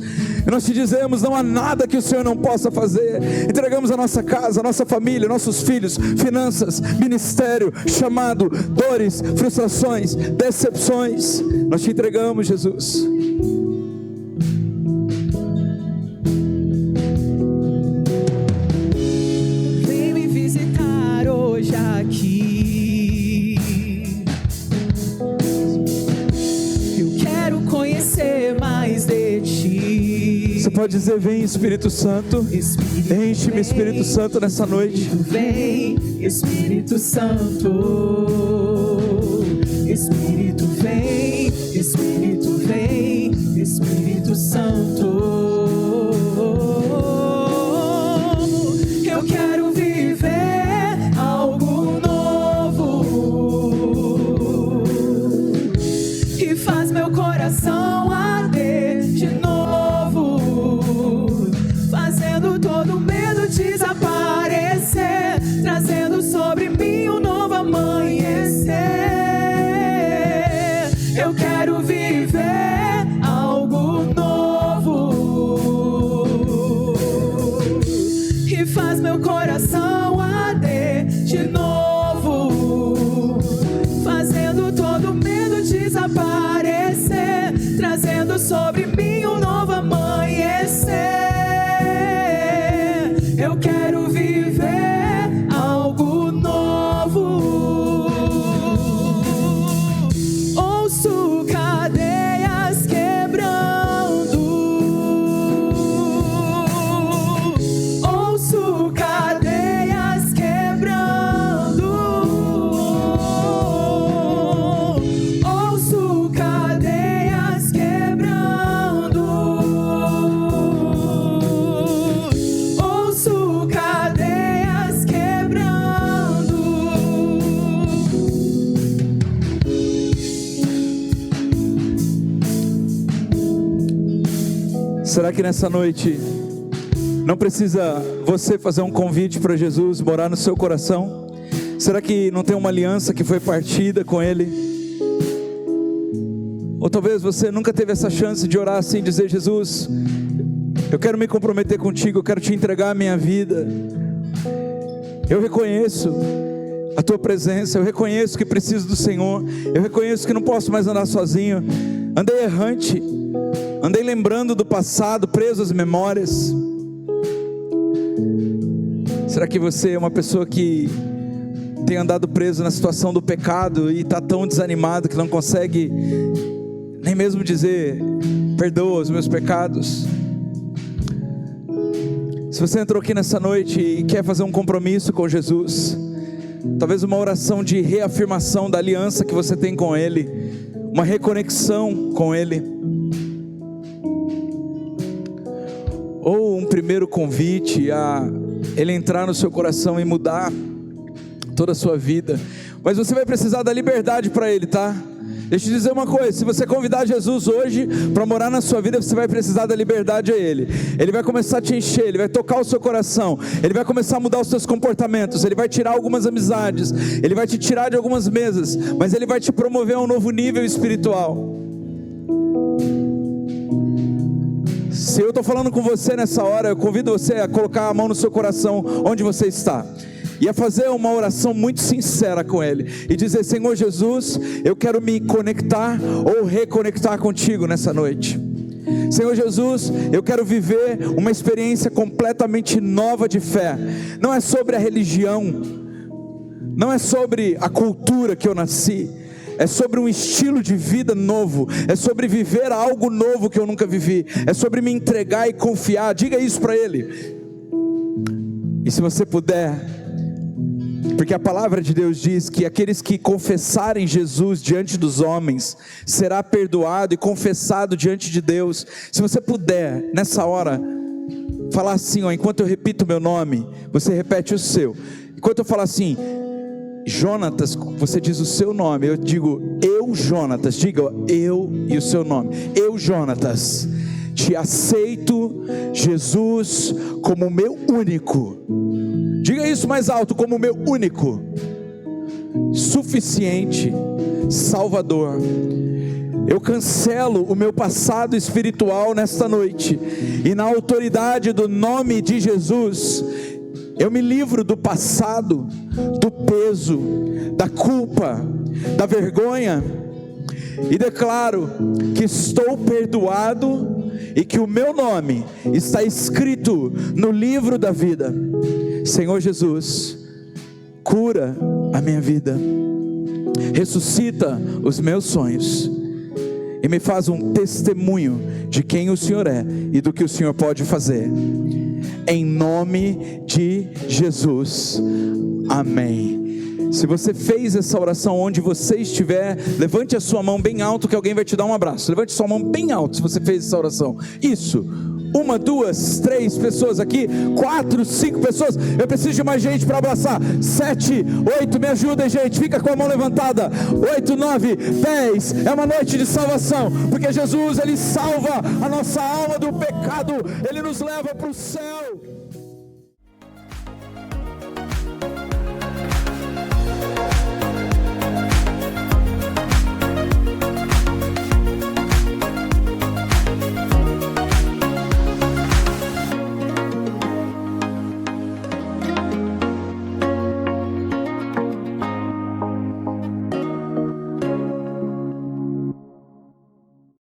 e nós Te dizemos, não há nada que o Senhor não possa fazer. Entregamos a nossa casa, a nossa família, nossos filhos, finanças, ministério, chamado, dores, frustrações, decepções, nós Te entregamos, Jesus. Vem me visitar hoje aqui. Eu quero conhecer mais de Ti. Você pode dizer, vem Espírito Santo, enche-me Espírito Santo nessa noite. Vem Espírito Santo, Espírito vem, Espírito vem, Espírito Santo. Eu quero viver algo novo e faz meu coração arder de novo, fazendo todo medo desaparecer, trazendo sobre mim um novo amanhecer. Eu quero viver algo Será que nessa noite não precisa você fazer um convite para Jesus morar no seu coração? Será que não tem uma aliança que foi partida com Ele? Ou talvez você nunca teve essa chance de orar assim, dizer: Jesus, eu quero me comprometer contigo, eu quero te entregar a minha vida. Eu reconheço a tua presença, eu reconheço que preciso do Senhor, eu reconheço que não posso mais andar sozinho. Andei errante, andei lembrando do passado, preso às memórias. Será que você é uma pessoa que tem andado preso na situação do pecado e está tão desanimado que não consegue nem mesmo dizer: perdoa os meus pecados? Se você entrou aqui nessa noite e quer fazer um compromisso com Jesus, talvez uma oração de reafirmação da aliança que você tem com Ele, uma reconexão com Ele, ou um primeiro convite a Ele entrar no seu coração e mudar toda a sua vida. Mas você vai precisar da liberdade para Ele, tá? Deixa eu te dizer uma coisa: se você convidar Jesus hoje para morar na sua vida, você vai precisar da liberdade a Ele. Ele vai começar a te encher, Ele vai tocar o seu coração, Ele vai começar a mudar os seus comportamentos, Ele vai tirar algumas amizades, Ele vai te tirar de algumas mesas, mas Ele vai te promover a um novo nível espiritual. Se eu estou falando com você nessa hora, eu convido você a colocar a mão no seu coração onde você está e a fazer uma oração muito sincera com Ele e dizer: Senhor Jesus, eu quero me conectar ou reconectar contigo nessa noite. Senhor Jesus, eu quero viver uma experiência completamente nova de fé. Não é sobre a religião, não é sobre a cultura que eu nasci, é sobre um estilo de vida novo, é sobre viver algo novo que eu nunca vivi, é sobre me entregar e confiar. Diga isso para Ele. E se você puder, porque a palavra de Deus diz que aqueles que confessarem Jesus diante dos homens, será perdoado e confessado diante de Deus. Se você puder, nessa hora, falar assim, ó, enquanto eu repito o meu nome, você repete o seu. Enquanto eu falar assim, Jonatas, você diz o seu nome, eu digo, eu Jonatas, diga, ó, eu e o seu nome. Eu Jonatas, te aceito, Jesus, como meu único. Diga isso mais alto: como meu único, suficiente Salvador. Eu cancelo o meu passado espiritual nesta noite, e na autoridade do nome de Jesus, eu me livro do passado, do peso, da culpa, da vergonha, e declaro que estou perdoado e que o meu nome está escrito no livro da vida. Senhor Jesus, cura a minha vida, ressuscita os meus sonhos e me faz um testemunho de quem o Senhor é e do que o Senhor pode fazer. Em nome de Jesus, amém. Se você fez essa oração onde você estiver, levante a sua mão bem alto que alguém vai te dar um abraço. Levante sua mão bem alto se você fez essa oração. Isso. 1, 2, 3 pessoas aqui, 4, 5 pessoas. Eu preciso de mais gente para abraçar. 7, 8, me ajudem, gente. Fica com a mão levantada. 8, 9, 10. É uma noite de salvação, porque Jesus, Ele salva a nossa alma do pecado, Ele nos leva para o céu.